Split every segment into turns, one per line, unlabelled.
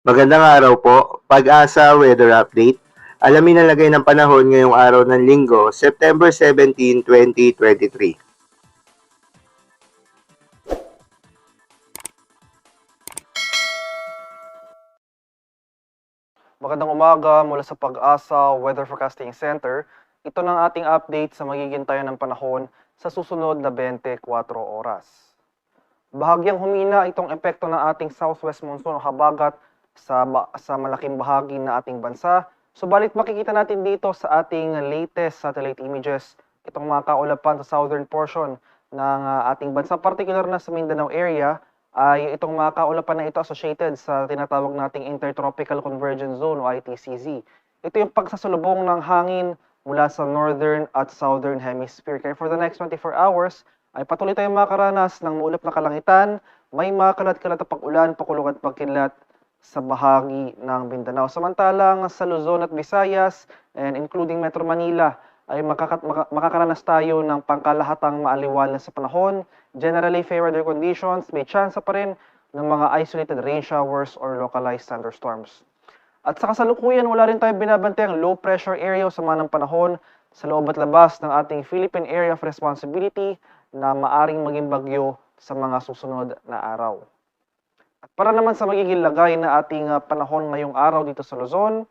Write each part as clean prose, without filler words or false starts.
Magandang araw po, Pag-asa Weather Update. Alamin ang lagay ng panahon ngayong araw ng Linggo, September 17, 2023.
Magandang umaga mula sa Pag-asa Weather Forecasting Center. Ito ng ating update sa magiging tayo ng panahon sa susunod na 24 oras. Bahagyang humina itong epekto ng ating southwest monsoon o habagat sa malaking bahagi ng ating bansa. Subalit makikita natin dito sa ating latest satellite images itong mga kaulapan sa southern portion ng ating bansa, particular na sa Mindanao area, ay itong mga kaulapan na ito associated sa tinatawag nating Intertropical Convergence Zone o ITCZ. Ito yung pagsasalubong ng hangin mula sa northern at southern hemisphere. Kaya for the next 24 hours, ay patuloy tayong makaranas ng maulap na kalangitan, may mga kalat-kalat na pag-ulan, pakulog at pagkilat sa bahagi ng Mindanao. Samantalang sa Luzon at Visayas, and including Metro Manila, ay makakaranas tayo ng pangkalahatang maaliwalas sa panahon, generally fair weather conditions, may chance pa rin ng mga isolated rain showers or localized thunderstorms. At sa kasalukuyan, wala rin tayong binabantayang low pressure area o sama ng panahon sa loob at labas ng ating Philippine Area of Responsibility na maaring maging bagyo sa mga susunod na araw. At para naman sa magiging lagay na ating panahon ngayong araw dito sa Luzon,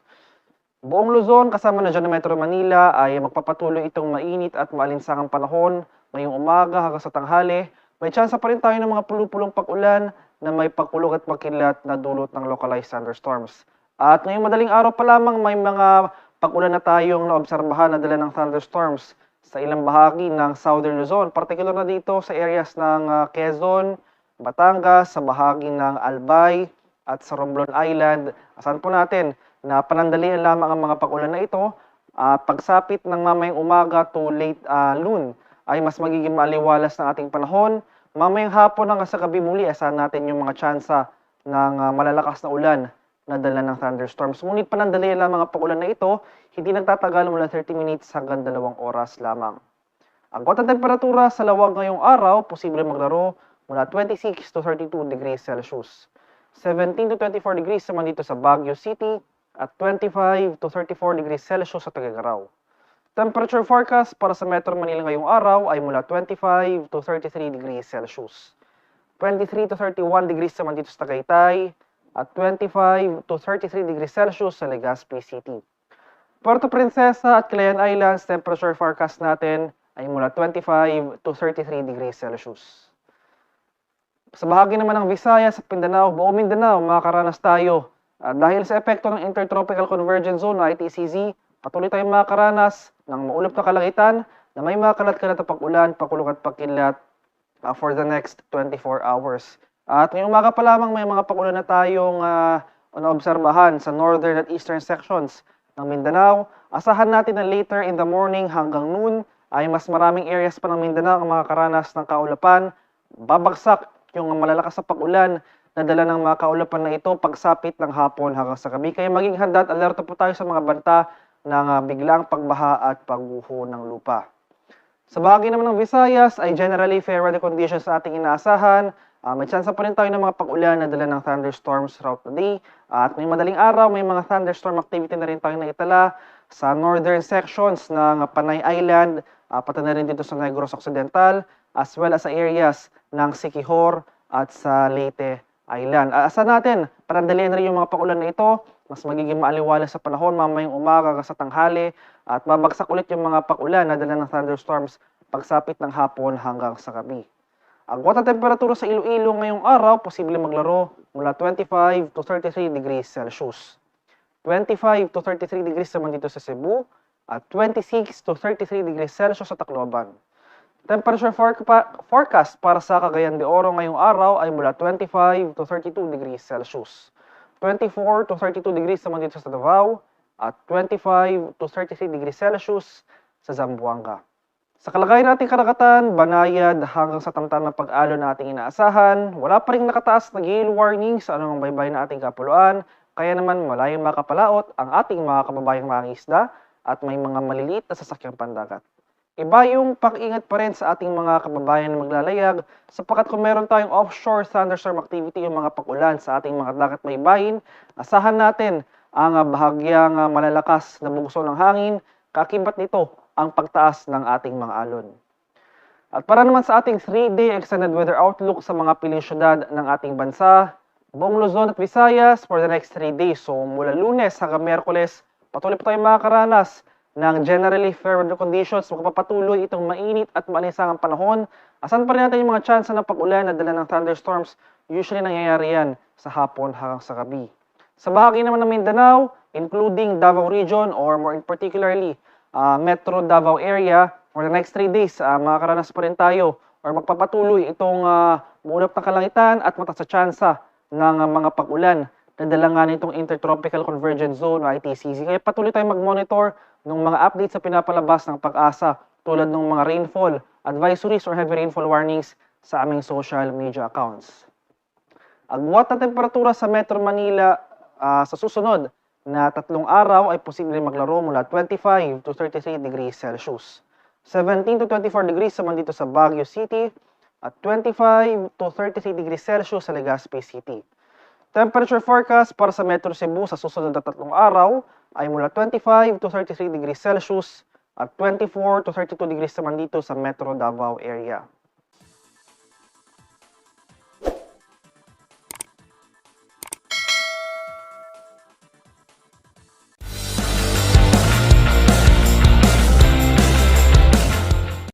buong Luzon kasama na dyan ng Metro Manila ay magpapatuloy itong mainit at maalinsangang panahon ngayong umaga hanggang sa tanghali. May tsansa pa rin tayo ng mga pulupulong pag-ulan na may pagkulog at pagkilat na dulot ng localized thunderstorms. At ngayong madaling araw pa lamang may mga pag-ulan na tayong naobserbahan na dala ng thunderstorms sa ilang bahagi ng Southern Luzon, particular na dito sa areas ng Quezon, Batangas, sa bahagi ng Albay at sa Romblon Island. Asahan po natin na panandalian lamang ang mga pag-ulan na ito. Pagsapit ng mamayang umaga to late noon ay mas magiging maliwalas ng ating panahon. Mamayang hapon hanggang sa gabi muli, asahan natin yung mga tsansa ng malalakas na ulan na dala ng thunderstorms. Ngunit panandalian lamang ang pag-ulan na ito, hindi nagtatagal mula 30 minutes hanggang 2 oras lamang. Ang kota temperatura sa lawag ngayong araw, posible maglaro mula 26 to 32 degrees Celsius. 17 to 24 degrees naman dito sa Baguio City at 25 to 34 degrees Celsius sa Tuguegarao. Temperature forecast para sa Metro Manila ngayong araw ay mula 25 to 33 degrees Celsius. 23 to 31 degrees naman dito sa Tagaytay at 25 to 33 degrees Celsius sa Legazpi City. Puerto Princesa at Calayan Islands, temperature forecast natin ay mula 25 to 33 degrees Celsius. Sa bahagi naman ng Visayas at Mindanao, buong Mindanao, makakaranas tayo. Dahil sa epekto ng Intertropical Convergence Zone o ITCZ, patuloy tayong makakaranas ng maulap na kalangitan na may mga kalat-kalat na pag-ulan, pakulog at pagkilat for the next 24 hours. At ngayong umaga pa lamang may mga pag-ulan na tayong naobserbahan sa northern at eastern sections ng Mindanao. Asahan natin na later in the morning hanggang noon ay mas maraming areas pa ng Mindanao ang makakaranas ng kaulapan. Babagsak yung malalakas na pag-ulan na dala ng mga kaulapan na ito pagsapit ng hapon hanggang sa gabi. Kaya maging handa at alerto po tayo sa mga banta ng biglang pagbaha at pagguho ng lupa. Sa bahagi naman ng Visayas ay generally fair weather conditions sa ating inaasahan. May chance pa rin tayo ng mga pag-ulan na dala ng thunderstorms throughout the day. At may madaling araw, may mga thunderstorm activity na rin tayo naitala sa northern sections ng Panay Island, pati na rin dito sa Negros Occidental, as well as sa areas ng Siquijor at sa Leyte Island. Asa natin, panandalian na rin yung mga pag-ulan na ito, mas magiging maaliwalas sa panahon mamayang umaga hanggang sa tanghali at babagsak ulit yung mga pag-ulan na dala ng thunderstorms pagsapit ng hapon hanggang sa gabi. Ang kota temperatura sa Iloilo ngayong araw, posible maglaro mula 25 to 33 degrees Celsius. 25 to 33 degrees naman dito sa Cebu at 26 to 33 degrees Celsius sa Tacloban. Temperature forecast para sa Cagayan de Oro ngayong araw ay mula 25 to 32 degrees Celsius. 24 to 32 degrees naman dito sa Davao at 25 to 33 degrees Celsius sa Zamboanga. Sa kalagayan nating karagatan, banayad hanggang sa tamtamang pag-alon na ating inaasahan, wala pa rin nakataas na gale warning sa anumang baybay na ating kapuluan, kaya naman malayong makapalaot ang ating mga kababayang mangingisda at may mga maliliit na sasakyang pandagat. Iba yung pag-ingat pa rin sa ating mga kababayan na maglalayag sapagkat kung meron tayong offshore thunderstorm activity yung mga pag-ulan sa ating mga dagat baybayin, asahan natin ang bahagyang malalakas na bugso ng hangin, kakibat nito ang pagtaas ng ating mga alon. At para naman sa ating 3-day extended weather outlook sa mga piling syudad ng ating bansa, buong Luzon at Visayas for the next 3 days. So mula Lunes hanggang Miyerkules, patuloy pa tayong makakaranas ng generally fair weather conditions. Magpapatuloy itong mainit at maalinsangang panahon. Asan pa rin natin yung mga chance ng pag-ulan na dala ng thunderstorms. Usually nangyayari yan sa hapon hanggang sa gabi. Sa bahagi naman ng Mindanao, including Davao Region or more in particularly Metro Davao area, for the next 3 days, makakaranas pa rin tayo or magpapatuloy itong maulap ng kalangitan at mataas na tsansa ng mga pag-ulan na dala nga nitong Intertropical Convergence Zone o ITCZ. Kaya patuloy tayong mag-monitor ng mga updates sa pinapalabas ng pag-asa tulad ng mga rainfall advisories or heavy rainfall warnings sa aming social media accounts. Agwat na temperatura sa Metro Manila sa susunod na 3 araw ay posibleng maglaro mula 25 to 33 degrees Celsius. 17 to 24 degrees naman dito sa Baguio City at 25 to 33 degrees Celsius sa Legazpi City. Temperature forecast para sa Metro Cebu sa susunod na 3 araw ay mula 25 to 33 degrees Celsius at 24 to 32 degrees naman dito sa Metro Davao area.